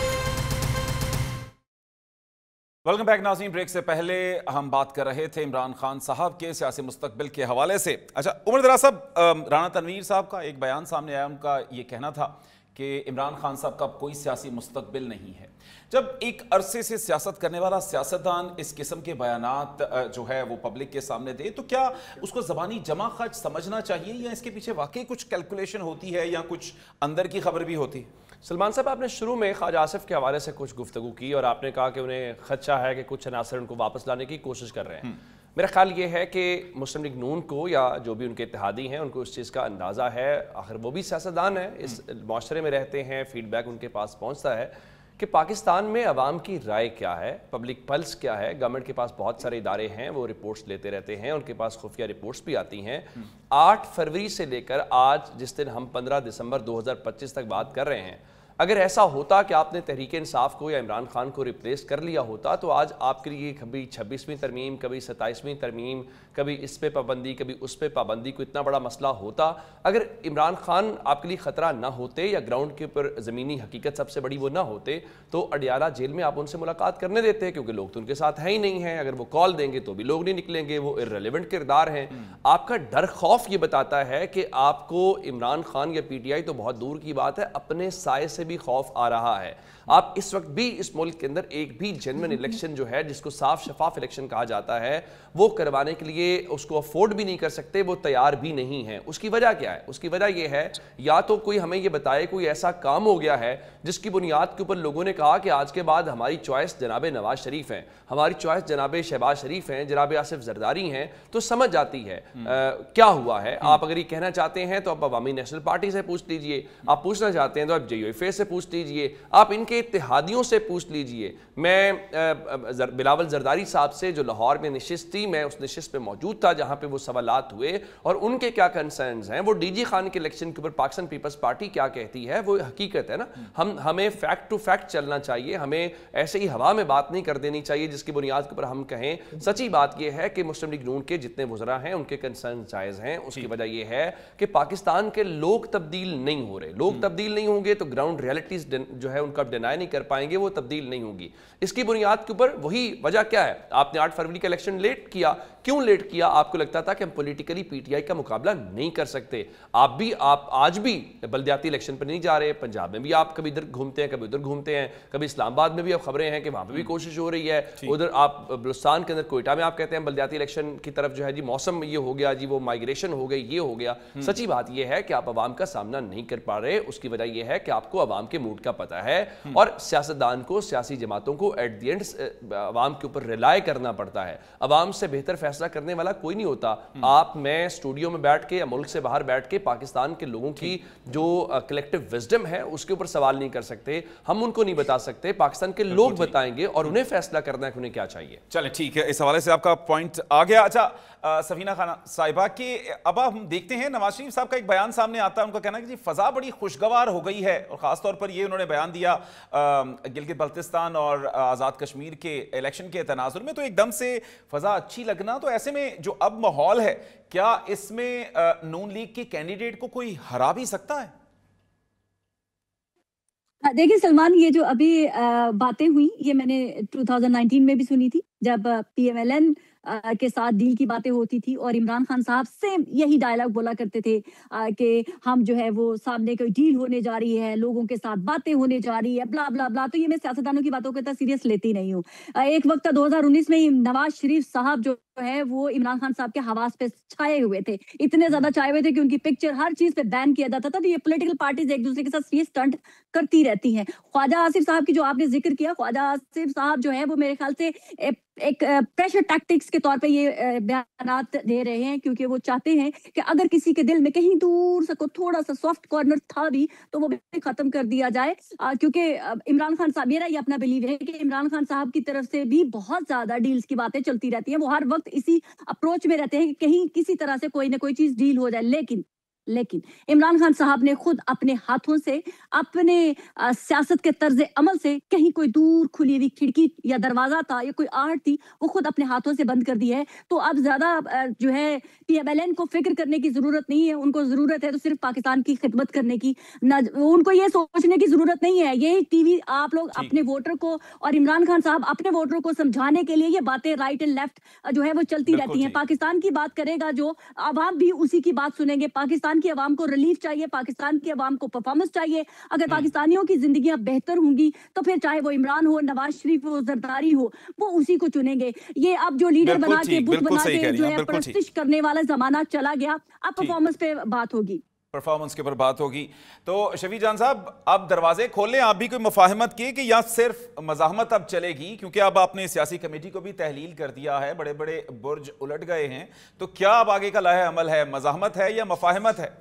ویلکم بیک ناظرین، بریک سے پہلے ہم بات کر رہے تھے عمران خان صاحب کے سیاسی مستقبل کے حوالے سے۔ اچھا عمر درا صاحب، رانا تنویر صاحب کا ایک بیان سامنے آیا، ان کا یہ کہنا تھا کہ عمران خان صاحب کا کوئی سیاسی مستقبل نہیں ہے۔ جب ایک عرصے سے سیاست کرنے والا سیاستدان اس قسم کے بیانات جو ہے وہ پبلک کے سامنے دے، تو کیا اس کو زبانی جمع خرچ سمجھنا چاہیے یا اس کے پیچھے واقعی کچھ کیلکولیشن ہوتی ہے یا کچھ اندر کی خبر بھی ہوتی ہے؟ سلمان صاحب، آپ نے شروع میں خواجہ آصف کے حوالے سے کچھ گفتگو کی اور آپ نے کہا کہ انہیں خدشہ ہے کہ کچھ عناصر ان کو واپس لانے کی کوشش کر رہے ہیں۔ میرا خیال یہ ہے کہ مسلم لیگ نون کو یا جو بھی ان کے اتحادی ہیں ان کو اس چیز کا اندازہ ہے، آخر وہ بھی سیاستدان ہیں، اس معاشرے میں رہتے ہیں، فیڈ بیک ان کے پاس پہنچتا ہے کہ پاکستان میں عوام کی رائے کیا ہے، پبلک پلس کیا ہے۔ گورنمنٹ کے پاس بہت سارے ادارے ہیں، وہ رپورٹس لیتے رہتے ہیں، ان کے پاس خفیہ رپورٹس بھی آتی ہیں۔ 8 فروری سے لے کر آج جس دن ہم 15 دسمبر 2025 تک بات کر رہے ہیں، اگر ایسا ہوتا کہ آپ نے تحریک انصاف کو یا عمران خان کو ریپلیس کر لیا ہوتا تو آج آپ کے لیے کبھی 26ویں ترمیم، کبھی 27ویں ترمیم، کبھی اس پہ پابندی، کبھی اس پہ پابندی کو اتنا بڑا مسئلہ ہوتا۔ اگر عمران خان آپ کے لیے خطرہ نہ ہوتے یا گراؤنڈ کے اوپر زمینی حقیقت سب سے بڑی وہ نہ ہوتے تو اڈیالہ جیل میں آپ ان سے ملاقات کرنے دیتے، کیونکہ لوگ تو ان کے ساتھ ہیں ہی نہیں ہیں۔ اگر وہ کال دیں گے تو بھی لوگ نہیں نکلیں گے، وہ ارریلیونٹ کردار ہیں۔ آپ کا ڈر خوف یہ بتاتا ہے کہ آپ کو عمران خان یا پی ٹی آئی تو بہت دور کی بات ہے، اپنے سائے سے بھی خوف آ رہا ہے۔ آپ اس وقت بھی اس ملک کے اندر ایک بھی جنوین الیکشن جو ہے جس کو صاف شفاف الیکشن کہا جاتا ہے وہ کروانے کے لیے اس کو افورڈ بھی نہیں کر سکتے، وہ تیار بھی نہیں ہیں۔ اس کی وجہ کیا ہے؟ اس کی وجہ یہ ہے یا تو کوئی ہمیں یہ بتائے کوئی ایسا کام ہو گیا ہے جس کی بنیاد کے اوپر لوگوں نے کہا کہ آج کے بعد ہماری چوائس جناب نواز شریف ہیں، ہماری چوائس جناب شہباز شریف ہیں، جناب آصف زرداری ہیں، تو سمجھ جاتی ہے کیا ہوا ہے۔ آپ اگر یہ کہنا چاہتے ہیں تو آپ عوامی نیشنل پارٹی سے پوچھ لیجئے، آپ پوچھنا چاہتے ہیں تو آپ جے یو ایف اے سے پوچھ لیجئے، آپ ان کے اتحادیوں سے پوچھ لیجئے۔ میں بلاول زرداری صاحب سے جو لاہور میں نشست تھی، میں اس نشست پہ موجود تھا جہاں پہ وہ سوالات ہوئے اور ان کے کیا کنسرنز ہیں، وہ ڈی جی خان کے الیکشن کے اوپر پاکستان پیپلز پارٹی کیا کہتی ہے وہ حقیقت ہے نا۔ ہمیں فیکٹ ٹو فیکٹ چلنا چاہیے، ہمیں ایسے ہی ہوا میں بات نہیں کر دینی چاہیے جس کی بنیاد کے اوپر ہم کہیں۔ سچی بات یہ ہے کہ مسلم لیگ نون کے جتنے وزراء ہیں ان کے کنسرن جائز ہیں۔ اس کی وجہ یہ ہے کہ پاکستان کے لوگ تبدیل نہیں ہو رہے، لوگ تبدیل نہیں ہوں گے تو گراؤنڈ ریئلٹیز جو ہے ان کا ڈینائی نہیں کر پائیں گے، وہ تبدیل نہیں ہوگی۔ اس کی بنیاد کے اوپر وہی وجہ کیا ہے؟ آپ نے 8 فروری کا الیکشن لیٹ کیا، کیوں لیٹ کیا؟ آپ کو لگتا تھا کہ ہم پولیٹیکلی پی ٹی آئی کا مقابلہ نہیں کر سکتے۔ آپ آج بھی بلدیاتی الیکشن پر نہیں جا رہے، پنجاب میں بھی آپ کبھی ادھر گھومتے ہیں کبھی ادھر گھومتے ہیں، کبھی اسلام آباد میں بھی اب خبریں ہیں کہ وہاں پہ بھی کوشش ہو رہی ہے، ادھر آپ بلوچستان کے اندر کوئٹہ میں آپ کہتے ہیں بلدیاتی الیکشن کی طرف جو ہے جی موسم یہ ہو گیا، جی وہ مائگریشن ہو گئی، یہ ہو گیا۔ سچی بات یہ ہے کہ آپ عوام کا سامنا نہیں کر پا رہے۔ اس کی وجہ یہ ہے کہ آپ کو عوام کے موڈ کا پتہ ہے اور سیاستدان کو، سیاسی جماعتوں کو ایٹ دی اینڈ عوام کے اوپر ریلائے کرنا پڑتا ہے۔ عوام سے بہتر فیصلہ کرنے والا کوئی نہیں ہوتا۔ آپ میں اسٹوڈیو میں بیٹھ کے یا ملک سے باہر بیٹھ کے پاکستان کے لوگوں کی جو کلیکٹیو وزڈم ہے اس کے اوپر سوال نہیں کر سکتے، ہم ان کو نہیں بتا سکتے، پاکستان کے لوگ بتائیں گے اور انہیں فیصلہ کرنا ہے کہ انہیں کیا چاہیے۔ چلیں ٹھیک ہے، اس حوالے سے آپ کا پوائنٹ آ گیا۔ اچھا سفینہ خانہ صاحبہ کہ اب ہم دیکھتے ہیں نواز شریف صاحب کا ایک بیان سامنے آتا ہے، ان کا کہنا ہے کہ جی فضا بڑی خوشگوار ہو گئی ہے، اور خاص طور پر یہ انہوں نے بیان دیا گلگت بلتستان اور آزاد کشمیر کے الیکشن کے تناظر میں، تو ایک دم سے فضا اچھی لگنا۔ تو ایسے میں جو اب ماحول ہے، کیا اس میں نون لیگ کے کینڈیڈیٹ کو کوئی ہرا بھی سکتا ہے؟ دیکھیں سلمان، یہ جو ابھی باتیں ہوئی یہ میں نے 2019 میں بھی سنی تھی، جب پی ایم ایل این के साथ डील की बातें होती थी और इमरान खान साहब सेम यही डायलॉग बोला करते थे कि हम जो है वो सामने कोई डील होने जा रही है, लोगों के साथ बातें होने जा रही है, ब्ला ब्ला ब्ला। तो ये मैं सियासतदानों की बातों को इतना सीरियस लेती नहीं हूँ। एक वक्त 2019 में ही नवाज शरीफ साहब जो है वो इमरान खान साहब के हवास पे छाए हुए थे, इतने ज्यादा छाए हुए थे कि उनकी पिक्चर हर चीज पे बैन किया जाता था। तो ये पॉलिटिकल पार्टीज एक दूसरे के साथ ये स्टंट करती रहती हैं। ख्वाजा आसिफ साहब की जो आपने जिक्र किया, ख्वाजा आसिफ साहब जो है वो मेरे ख्याल से एक प्रेशर टैक्टिक्स के तौर पे ये बयानात दे रहे हैं, क्योंकि वो चाहते हैं कि अगर किसी के दिल में कहीं दूर से कोई थोड़ा सा सॉफ्ट कॉर्नर था भी तो वो भी खत्म कर दिया जाए। क्योंकि इमरान खान साहब, मेरा ये अपना बिलीव है कि इमरान खान साहब की तरफ से भी बहुत ज्यादा डील्स की बातें चलती रहती हैं। वो हर वक्त इसी अप्रोच में रहते हैं कि कहीं किसी तरह से कोई ना कोई चीज डील हो जाए। लेकिन इमरान खान साहब ने खुद अपने हाथों से, अपने सियासत के तर्ज अमल से कहीं कोई दूर खुली हुई खिड़की या दरवाजा था या कोई आहट थी, वो खुद अपने हाथों से बंद कर दी है। तो अब ज्यादा जो है PMLN को फिक्र करने की जरूरत नहीं है। उनको जरूरत है तो सिर्फ पाकिस्तान की खिदमत करने की, उनको ये सोचने की जरूरत नहीं है। ये टीवी आप लोग अपने वोटर को और इमरान खान साहब अपने वोटर को समझाने के लिए ये बातें राइट एंड लेफ्ट जो है वो चलती रहती हैं। पाकिस्तान की बात करेगा जो अवाम भी उसी की बात सुनेंगे। पाकिस्तान की अवाम को रिलीफ चाहिए, पाकिस्तान की अवाम को परफॉर्मेंस चाहिए। अगर पाकिस्तानियों की जिंदगियां बेहतर होंगी तो फिर चाहे वो इमरान हो, नवाज शरीफ हो, जरदारी हो, वो उसी को चुनेंगे। ये अब जो लीडर बना के, बुत बना के जो है परस्तिश करने वाला जमाना चला गया। अब परफॉर्मेंस पे बात होगी, परफॉर्मेंस के ऊपर बात होगी। तो शफी जान साहब, आप दरवाजे खोलें, आप भी कोई मुफाहमत की कि या सिर्फ मज़ाहमत अब चलेगी? क्योंकि अब आपने सियासी कमेटी को भी तहलील कर दिया है, बड़े बड़े बुर्ज उलट गए हैं, तो क्या अब आगे का लाहे अमल है? मज़ाहमत है या मुफाहमत है?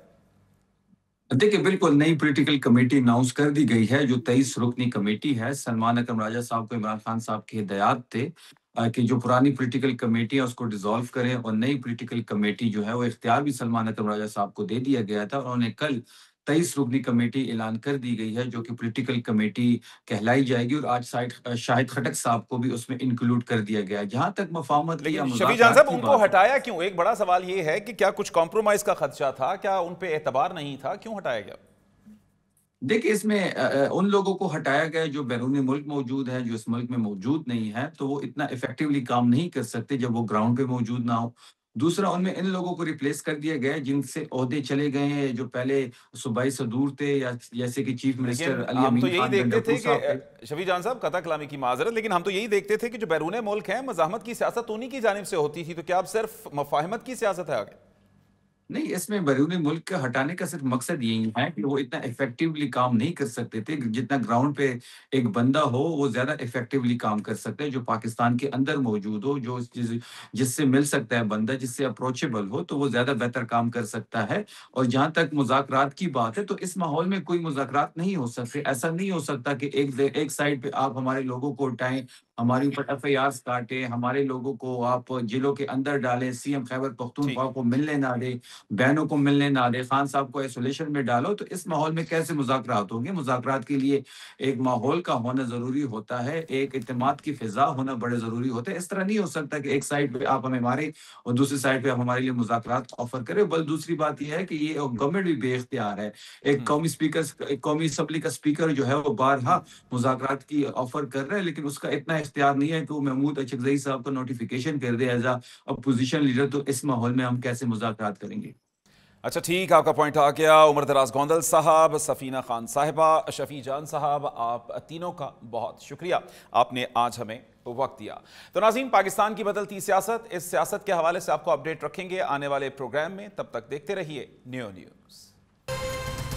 देखिए, बिल्कुल नई पॉलिटिकल कमेटी अनाउंस कर दी गई है, जो 23 रुकनी कमेटी है। सलमान अकरम राजा साहब को इमरान खान साहब के हिदायत थे कि जो पुरानी पॉलिटिकल कमेटी है उसको डिसॉल्व करें, और नई पॉलिटिकल कमेटी जो है वो इख्तियार भी सलमान अकरम राजा साहब को दे दिया गया था। उन्होंने कल 23 रुकनी कमेटी ऐलान कर दी गई है, जो कि पॉलिटिकल कमेटी कहलाई जाएगी, और आज शाहिद खटक साहब को भी उसमें इंक्लूड कर दिया गया है। जहां तक मफाहमत की या शफी जान साहब, उनको हटाया क्यों? एक बड़ा सवाल ये है कि क्या कुछ कॉम्प्रोमाइज का खदशा था? क्या उन पे एतबार नहीं था? क्यों हटाया गया? देखिए, इसमें उन लोगों को हटाया गया जो बैरून मुल्क मौजूद है, जो इस मुल्क में मौजूद नहीं है, तो वो इतना इफेक्टिवली काम नहीं कर सकते जब वो ग्राउंड पे मौजूद ना हो। दूसरा, उनमें इन लोगों को रिप्लेस कर दिया गया है जिनसे ओहदे चले गए हैं, जो पहले सूबाई सदूर थे, या जैसे कि चीफ मिनिस्टर अली हम अमीन तो यही खान देखते थे गंडकू साहब थे। कि शफी जान साहब, कता कलामी की माजरत, लेकिन हम तो यही देखते थे कि जो बैरून मुल्क है, मज़ाहमत की सियासत उन्हीं की जानिब से होती थी। तो क्या अब सिर्फ मुफाहमत की सियासत है आगे? नहीं, इसमें बैरून मुल्क के हटाने का सिर्फ मकसद यही है कि वो इतना इफेक्टिवली काम नहीं कर सकते थे। जितना ग्राउंड पे एक बंदा हो वो ज्यादा इफेक्टिवली काम कर सकता है, जो पाकिस्तान के अंदर मौजूद हो, जो जिससे मिल सकता है बंदा, जिससे अप्रोचेबल हो, तो वो ज्यादा बेहतर काम कर सकता है। और जहां तक मुज़ाकरात की बात है, तो इस माहौल में कोई मुज़ाकरात नहीं हो सकते। ऐसा नहीं हो सकता कि एक साइड पे आप हमारे लोगों को उठाएं, हमारे ऊपर FIRs काटे, हमारे लोगों को आप जेलों के अंदर डालें, CM खैबर पख्तूनख्वा को मिलने ना दे, बहनों को मिलने ना दे, खान साहब को आइसोलेशन में डालो। तो इस माहौल में कैसे मुज़ाकरात होंगे? मुज़ाकरात के लिए एक माहौल का होना ज़रूरी होता है, एक इत्तेमाद की फ़िज़ा होना बड़े ज़रूरी होता है। इस तरह नहीं हो सकता कि एक साइड पे आप हमें मारें और दूसरी साइड पे आप हमारे लिए मुज़ाकरात ऑफ़र करें। बल दूसरी बात ये है कि ये गवर्नमेंट भी बेइख्तियार है। एक कौमी असम्बली का स्पीकर जो है वो बारहा मुज़ाकरात की ऑफ़र कर रहा है, लेकिन उसका इतना इख्तियार नहीं है कि वो महमूद अचकज़ई साहब को नोटिफिकेशन कर दे एज अ अपोजिशन लीडर। तो इस माहौल में हम कैसे मुज़ाकरात करेंगे? अच्छा ठीक, आपका पॉइंट आ गया। उमर दराज गोंदल साहब, सफीना खान साहिबा, शफी जान साहब, आप तीनों का बहुत शुक्रिया, आपने आज हमें वक्त दिया। तो नाज़रीन, पाकिस्तान की बदलती सियासत, इस सियासत के हवाले से आपको अपडेट रखेंगे आने वाले प्रोग्राम में। तब तक देखते रहिए न्यू न्यूज़।